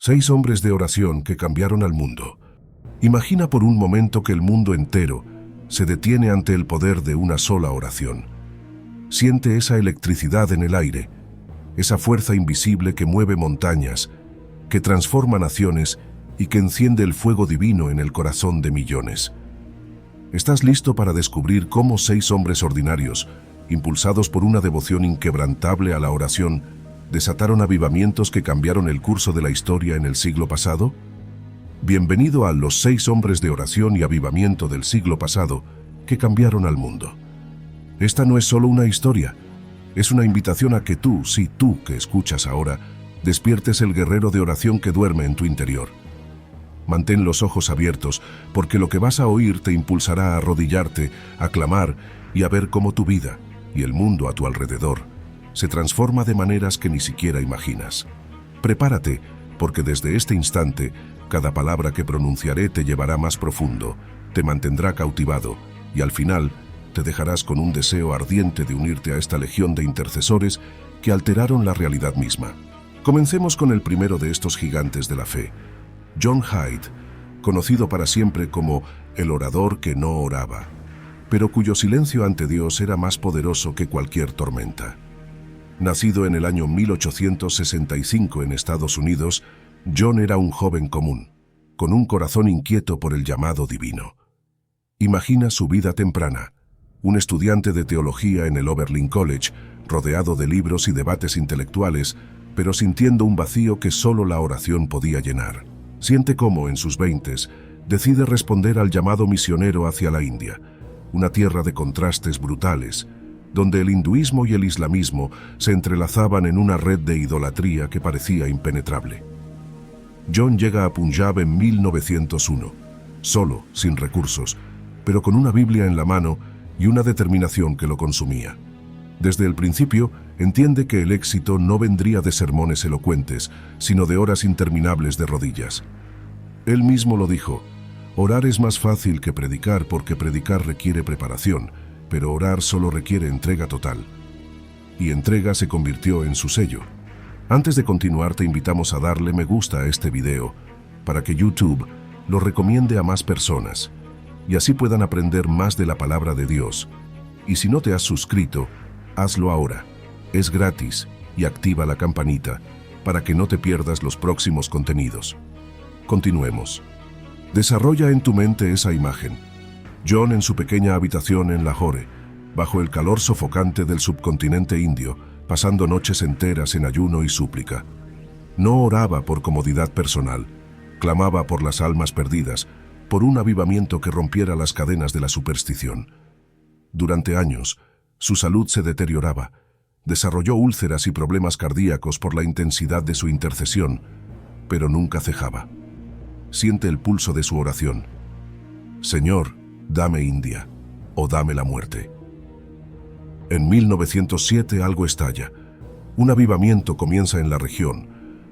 6 hombres de oración que cambiaron al mundo. Imagina por un momento que el mundo entero se detiene ante el poder de una sola oración. Siente esa electricidad en el aire, esa fuerza invisible que mueve montañas, que transforma naciones y que enciende el fuego divino en el corazón de millones. ¿Estás listo para descubrir cómo 6 hombres ordinarios, impulsados por una devoción inquebrantable a la oración, desataron avivamientos que cambiaron el curso de la historia en el siglo pasado? Bienvenido a los 6 hombres de oración y avivamiento del siglo pasado que cambiaron al mundo. Esta no es solo una historia, es una invitación a que tú, sí tú que escuchas ahora, despiertes el guerrero de oración que duerme en tu interior. Mantén los ojos abiertos, porque lo que vas a oír te impulsará a arrodillarte, a clamar y a ver cómo tu vida y el mundo a tu alrededor se transforma de maneras que ni siquiera imaginas. Prepárate, porque desde este instante, cada palabra que pronunciaré te llevará más profundo, te mantendrá cautivado y al final te dejarás con un deseo ardiente de unirte a esta legión de intercesores que alteraron la realidad misma. Comencemos con el primero de estos gigantes de la fe, John Hyde, conocido para siempre como el orador que no oraba, pero cuyo silencio ante Dios era más poderoso que cualquier tormenta. Nacido en el año 1865 en Estados Unidos, John era un joven común, con un corazón inquieto por el llamado divino. Imagina su vida temprana, un estudiante de teología en el Oberlin College, rodeado de libros y debates intelectuales, pero sintiendo un vacío que solo la oración podía llenar. Siente cómo, en sus 20s, decide responder al llamado misionero hacia la India, una tierra de contrastes brutales, donde el hinduismo y el islamismo se entrelazaban en una red de idolatría que parecía impenetrable. John llega a Punjab en 1901, solo, sin recursos, pero con una Biblia en la mano y una determinación que lo consumía. Desde el principio, entiende que el éxito no vendría de sermones elocuentes, sino de horas interminables de rodillas. Él mismo lo dijo: orar es más fácil que predicar porque predicar requiere preparación, pero orar solo requiere entrega total. Y entrega se convirtió en su sello. Antes de continuar, te invitamos a darle me gusta a este video para que YouTube lo recomiende a más personas y así puedan aprender más de la palabra de Dios. Y si no te has suscrito, hazlo ahora. Es gratis y activa la campanita para que no te pierdas los próximos contenidos. Continuemos. Desarrolla en tu mente esa imagen. John en su pequeña habitación en Lahore, bajo el calor sofocante del subcontinente indio, pasando noches enteras en ayuno y súplica. No oraba por comodidad personal, clamaba por las almas perdidas, por un avivamiento que rompiera las cadenas de la superstición. Durante años, su salud se deterioraba, desarrolló úlceras y problemas cardíacos por la intensidad de su intercesión, pero nunca cejaba. Siente el pulso de su oración. Señor, dame India, o dame la muerte. En 1907 algo estalla. Un avivamiento comienza en la región,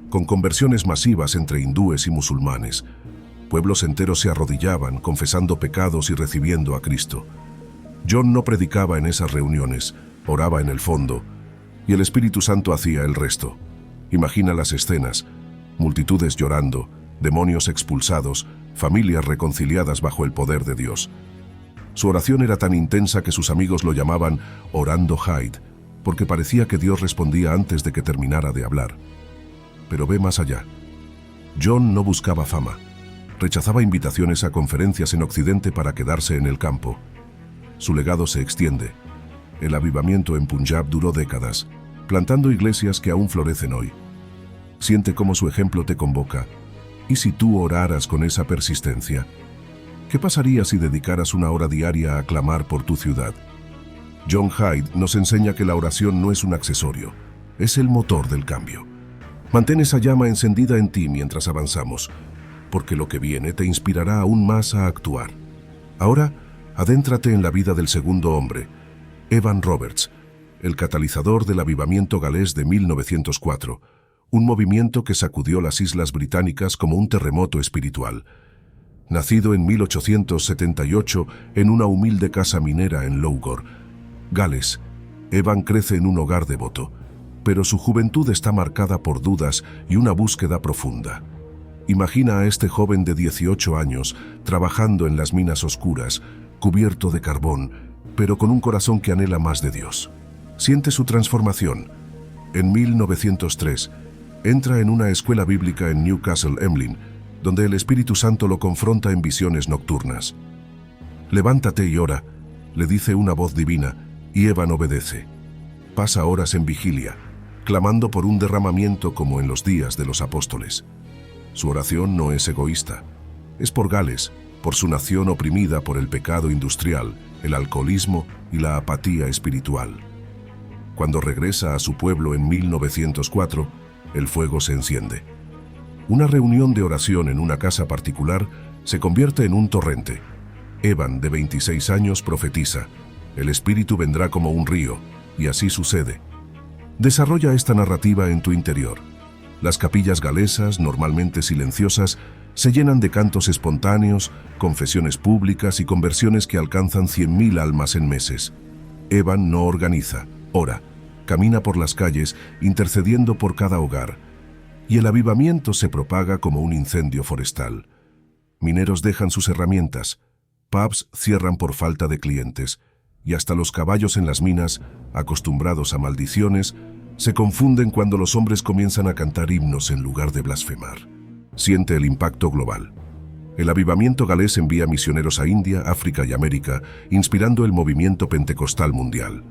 con conversiones masivas entre hindúes y musulmanes. Pueblos enteros se arrodillaban, confesando pecados y recibiendo a Cristo. John no predicaba en esas reuniones, oraba en el fondo, y el Espíritu Santo hacía el resto. Imagina las escenas: multitudes llorando, demonios expulsados, familias reconciliadas bajo el poder de Dios. Su oración era tan intensa que sus amigos lo llamaban Orando Hyde, porque parecía que Dios respondía antes de que terminara de hablar. Pero ve más allá. John no buscaba fama. Rechazaba invitaciones a conferencias en Occidente para quedarse en el campo. Su legado se extiende. El avivamiento en Punjab duró décadas, plantando iglesias que aún florecen hoy. Siente cómo su ejemplo te convoca. ¿Y si tú oraras con esa persistencia? ¿Qué pasaría si dedicaras una hora diaria a clamar por tu ciudad? John Hyde nos enseña que la oración no es un accesorio, es el motor del cambio. Mantén esa llama encendida en ti mientras avanzamos, porque lo que viene te inspirará aún más a actuar. Ahora, adéntrate en la vida del segundo hombre, Evan Roberts, el catalizador del avivamiento galés de 1904, un movimiento que sacudió las Islas Británicas como un terremoto espiritual. Nacido en 1878 en una humilde casa minera en Loughor, Gales, Evan crece en un hogar devoto, pero su juventud está marcada por dudas y una búsqueda profunda. Imagina a este joven de 18 años trabajando en las minas oscuras, cubierto de carbón, pero con un corazón que anhela más de Dios. Siente su transformación. En 1903, entra en una escuela bíblica en Newcastle Emlyn, donde el Espíritu Santo lo confronta en visiones nocturnas. «Levántate y ora», le dice una voz divina, y Evan obedece. Pasa horas en vigilia, clamando por un derramamiento como en los días de los apóstoles. Su oración no es egoísta. Es por Gales, por su nación oprimida por el pecado industrial, el alcoholismo y la apatía espiritual. Cuando regresa a su pueblo en 1904, el fuego se enciende. Una reunión de oración en una casa particular se convierte en un torrente. Evan, de 26 años, profetiza: «El Espíritu vendrá como un río», y así sucede. Desarrolla esta narrativa en tu interior. Las capillas galesas, normalmente silenciosas, se llenan de cantos espontáneos, confesiones públicas y conversiones que alcanzan 100.000 almas en meses. Evan no organiza, ora, camina por las calles intercediendo por cada hogar, y el avivamiento se propaga como un incendio forestal. Mineros dejan sus herramientas, pubs cierran por falta de clientes, y hasta los caballos en las minas, acostumbrados a maldiciones, se confunden cuando los hombres comienzan a cantar himnos en lugar de blasfemar. Siente el impacto global. El avivamiento galés envía misioneros a India, África y América, inspirando el movimiento pentecostal mundial.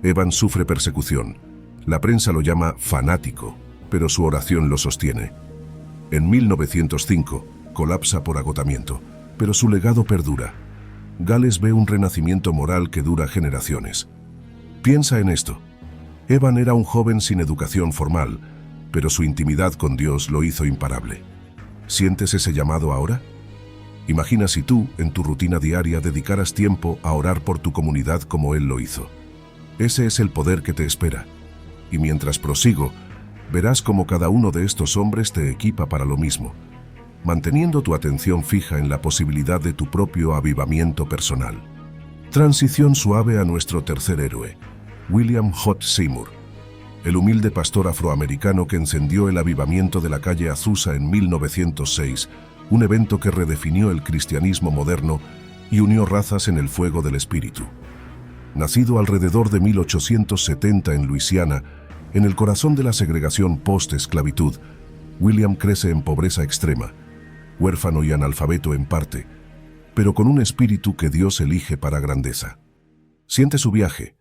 Evan sufre persecución. La prensa lo llama fanático, pero su oración lo sostiene. En 1905, colapsa por agotamiento, pero su legado perdura. Gales ve un renacimiento moral que dura generaciones. Piensa en esto. Evan era un joven sin educación formal, pero su intimidad con Dios lo hizo imparable. ¿Sientes ese llamado ahora? Imagina si tú, en tu rutina diaria, dedicaras tiempo a orar por tu comunidad como Él lo hizo. Ese es el poder que te espera. Y mientras prosigo, verás cómo cada uno de estos hombres te equipa para lo mismo, manteniendo tu atención fija en la posibilidad de tu propio avivamiento personal. Transición suave a nuestro tercer héroe, William J. Seymour, el humilde pastor afroamericano que encendió el avivamiento de la calle Azusa en 1906, un evento que redefinió el cristianismo moderno y unió razas en el fuego del espíritu. Nacido alrededor de 1870 en Luisiana, en el corazón de la segregación post-esclavitud, William crece en pobreza extrema, huérfano y analfabeto en parte, pero con un espíritu que Dios elige para grandeza. Siente su viaje,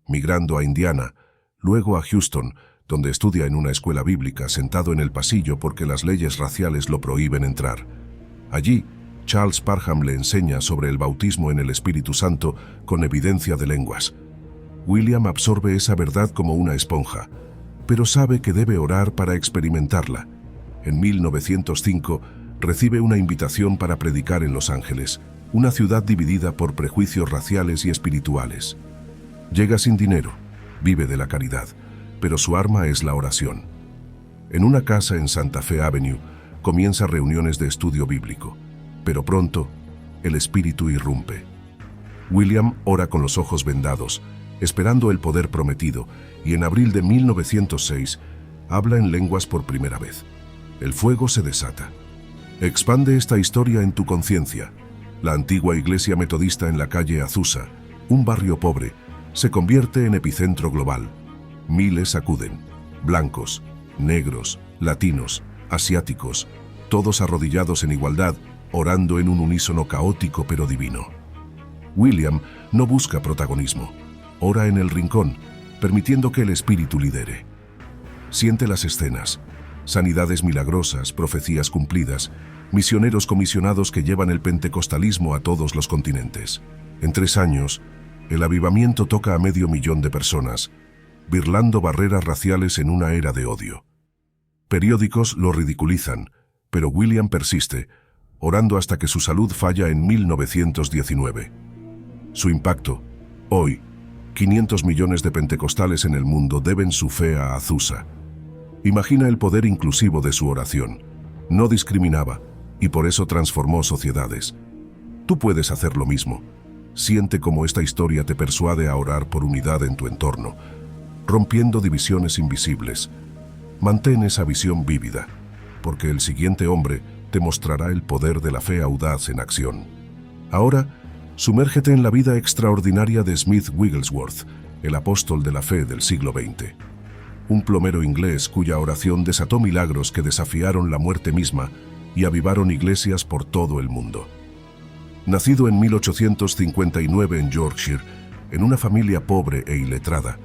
migrando a Indiana, luego a Houston, donde estudia en una escuela bíblica sentado en el pasillo porque las leyes raciales lo prohíben entrar. Allí, Charles Parham le enseña sobre el bautismo en el Espíritu Santo con evidencia de lenguas. William absorbe esa verdad como una esponja, pero sabe que debe orar para experimentarla. En 1905, recibe una invitación para predicar en Los Ángeles, una ciudad dividida por prejuicios raciales y espirituales. Llega sin dinero, vive de la caridad, pero su arma es la oración. En una casa en Santa Fe Avenue, comienza reuniones de estudio bíblico, pero pronto, el espíritu irrumpe. William ora con los ojos vendados, esperando el poder prometido, y en abril de 1906, habla en lenguas por primera vez. El fuego se desata. Expande esta historia en tu conciencia. La antigua iglesia metodista en la calle Azusa, un barrio pobre, se convierte en epicentro global. Miles acuden, blancos, negros, latinos, asiáticos, todos arrodillados en igualdad, orando en un unísono caótico pero divino. William no busca protagonismo, ora en el rincón, permitiendo que el espíritu lidere. Siente las escenas, sanidades milagrosas, profecías cumplidas, misioneros comisionados que llevan el pentecostalismo a todos los continentes. En 3 años, el avivamiento toca a 500.000 de personas, birlando barreras raciales en una era de odio. Periódicos lo ridiculizan, pero William persiste, orando hasta que su salud falla en 1919. Su impacto, hoy, 500 millones de pentecostales en el mundo deben su fe a Azusa. Imagina el poder inclusivo de su oración. No discriminaba, y por eso transformó sociedades. Tú puedes hacer lo mismo. Siente cómo esta historia te persuade a orar por unidad en tu entorno, rompiendo divisiones invisibles. Mantén esa visión vívida. porque el siguiente hombre te mostrará el poder de la fe audaz en acción. Ahora, sumérgete en la vida extraordinaria de Smith Wigglesworth, el apóstol de la fe del siglo XX. Un plomero inglés cuya oración desató milagros que desafiaron la muerte misma y avivaron iglesias por todo el mundo. Nacido en 1859 en Yorkshire, en una familia pobre e iletrada,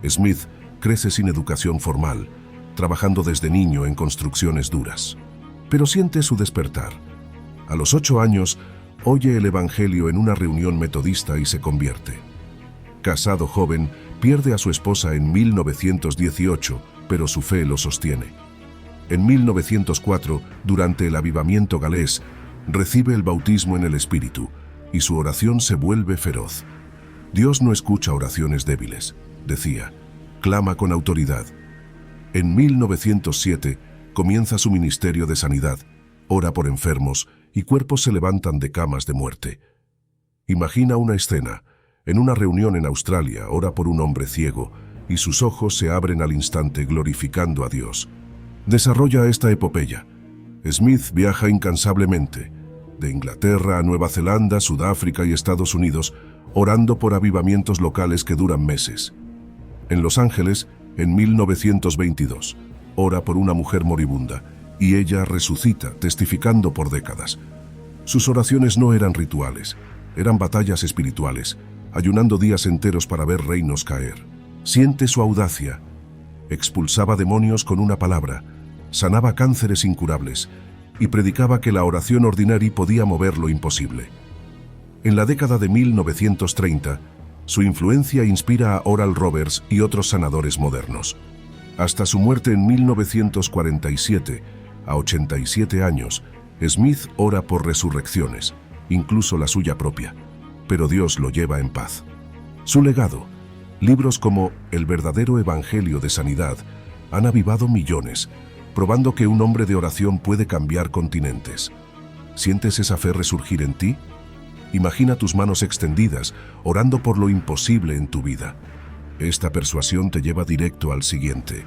Smith crece sin educación formal, trabajando desde niño en construcciones duras. Pero siente su despertar. A los 8 años, oye el Evangelio en una reunión metodista y se convierte. Casado joven, pierde a su esposa en 1918, pero su fe lo sostiene. En 1904, durante el avivamiento galés, recibe el bautismo en el Espíritu y su oración se vuelve feroz. Dios no escucha oraciones débiles, decía, clama con autoridad. En 1907 comienza su ministerio de sanidad, ora por enfermos y cuerpos se levantan de camas de muerte. Imagina una escena. En una reunión en Australia ora por un hombre ciego y sus ojos se abren al instante glorificando a Dios. Desarrolla esta epopeya. Smith viaja incansablemente, de Inglaterra a Nueva Zelanda, Sudáfrica y Estados Unidos, orando por avivamientos locales que duran meses. En Los Ángeles, en 1922, ora por una mujer moribunda y ella resucita, testificando por décadas. Sus oraciones no eran rituales, eran batallas espirituales, ayunando días enteros para ver reinos caer. Siente su audacia. Expulsaba demonios con una palabra, sanaba cánceres incurables y predicaba que la oración ordinaria podía mover lo imposible. En la década de 1930, su influencia inspira a Oral Roberts y otros sanadores modernos. Hasta su muerte en 1947, a 87 años, Smith ora por resurrecciones, incluso la suya propia, pero Dios lo lleva en paz. Su legado, libros como El verdadero Evangelio de Sanidad, han avivado millones, probando que un hombre de oración puede cambiar continentes. ¿Sientes esa fe resurgir en ti? Imagina tus manos extendidas, orando por lo imposible en tu vida. Esta persuasión te lleva directo al siguiente,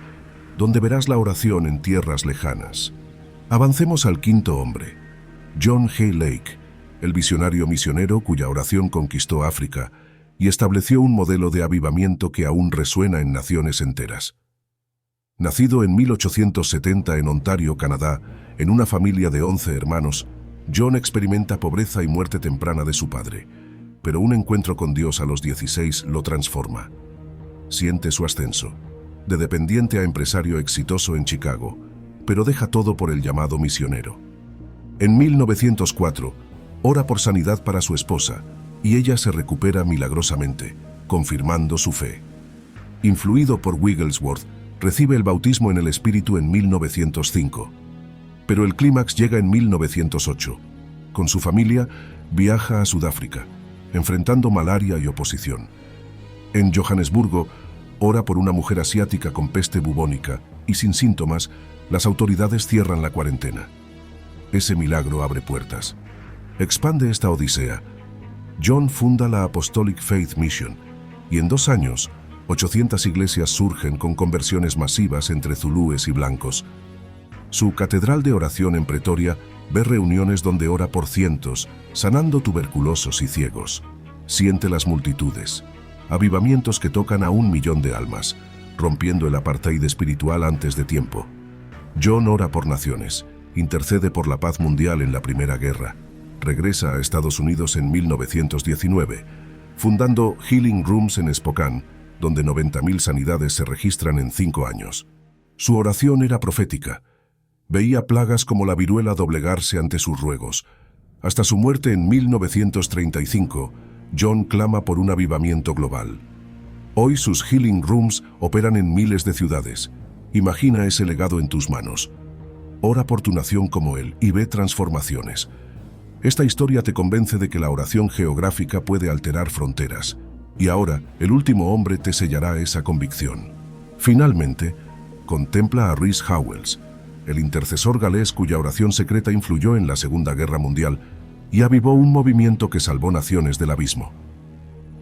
donde verás la oración en tierras lejanas. Avancemos al quinto hombre, John Hay Lake, el visionario misionero cuya oración conquistó África y estableció un modelo de avivamiento que aún resuena en naciones enteras. Nacido en 1870 en Ontario, Canadá, en una familia de 11 hermanos, John experimenta pobreza y muerte temprana de su padre, pero un encuentro con Dios a los 16 lo transforma. Siente su ascenso, de dependiente a empresario exitoso en Chicago, pero deja todo por el llamado misionero. En 1904, ora por sanidad para su esposa, y ella se recupera milagrosamente, confirmando su fe. Influido por Wigglesworth, recibe el bautismo en el Espíritu en 1905. Pero el clímax llega en 1908. Con su familia, viaja a Sudáfrica, enfrentando malaria y oposición. En Johannesburgo, ora por una mujer asiática con peste bubónica y sin síntomas, las autoridades cierran la cuarentena. Ese milagro abre puertas. Expande esta odisea. John funda la Apostolic Faith Mission y en 2 años, 800 iglesias surgen con conversiones masivas entre zulúes y blancos. Su catedral de oración en Pretoria ve reuniones donde ora por cientos, sanando tuberculosos y ciegos. Siente las multitudes, avivamientos que tocan a 1 millón de almas, rompiendo el apartheid espiritual antes de tiempo. John ora por naciones, intercede por la paz mundial en la Primera Guerra, regresa a Estados Unidos en 1919, fundando Healing Rooms en Spokane, donde 90.000 sanidades se registran en 5 años. Su oración era profética. Veía plagas como la viruela doblegarse ante sus ruegos. Hasta su muerte en 1935, John clama por un avivamiento global. Hoy sus Healing Rooms operan en miles de ciudades. Imagina ese legado en tus manos. Ora por tu nación como él y ve transformaciones. Esta historia te convence de que la oración geográfica puede alterar fronteras. Y ahora, el último hombre te sellará esa convicción. Finalmente, contempla a Rhys Howells, el intercesor galés cuya oración secreta influyó en la Segunda Guerra Mundial y avivó un movimiento que salvó naciones del abismo.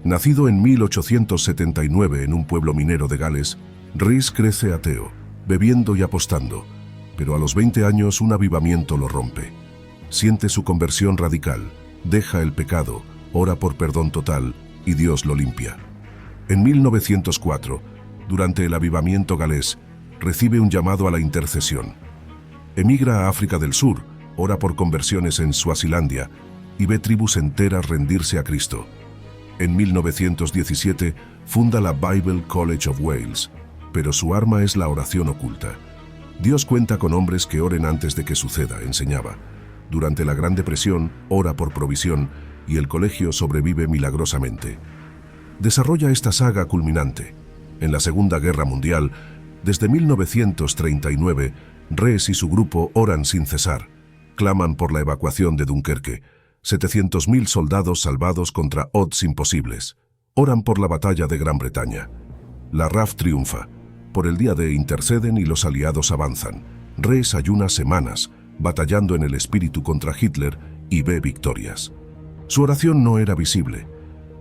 Nacido en 1879 en un pueblo minero de Gales, Rhys crece ateo, bebiendo y apostando, Pero a los 20 años un avivamiento lo rompe. Siente su conversión radical, deja el pecado, ora por perdón total y Dios lo limpia. En 1904, durante el avivamiento galés, recibe un llamado a la intercesión. Emigra a África del Sur, ora por conversiones en Suazilandia y ve tribus enteras rendirse a Cristo. En 1917 funda la Bible College of Wales, pero su arma es la oración oculta. Dios cuenta con hombres que oren antes de que suceda, enseñaba. Durante la Gran Depresión, ora por provisión y el colegio sobrevive milagrosamente. Desarrolla esta saga culminante. En la Segunda Guerra Mundial, desde 1939, Rees y su grupo oran sin cesar. Claman por la evacuación de Dunkerque. 700.000 soldados salvados contra odds imposibles. Oran por la batalla de Gran Bretaña. La RAF triunfa. Por el día D interceden y los aliados avanzan. Rees ayuna semanas, batallando en el espíritu contra Hitler y ve victorias. Su oración no era visible,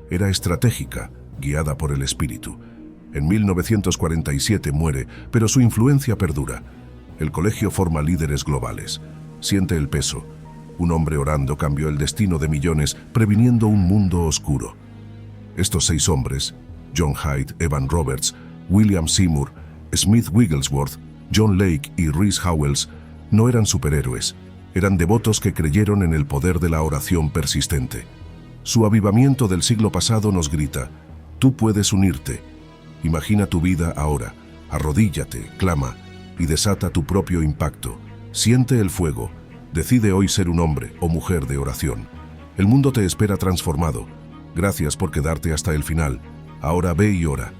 era estratégica, guiada por el espíritu. En 1947 muere, pero su influencia perdura. El colegio forma líderes globales. Siente el peso. Un hombre orando cambió el destino de millones, previniendo un mundo oscuro. Estos 6 hombres, John Hyde, Evan Roberts, William Seymour, Smith Wigglesworth, John Lake y Rees Howells, no eran superhéroes, eran devotos que creyeron en el poder de la oración persistente. Su avivamiento del siglo pasado nos grita: tú puedes unirte. Imagina tu vida ahora, arrodíllate, clama y desata tu propio impacto. Siente el fuego, decide hoy ser un hombre o mujer de oración. El mundo te espera transformado. Gracias por quedarte hasta el final. Ahora ve y ora.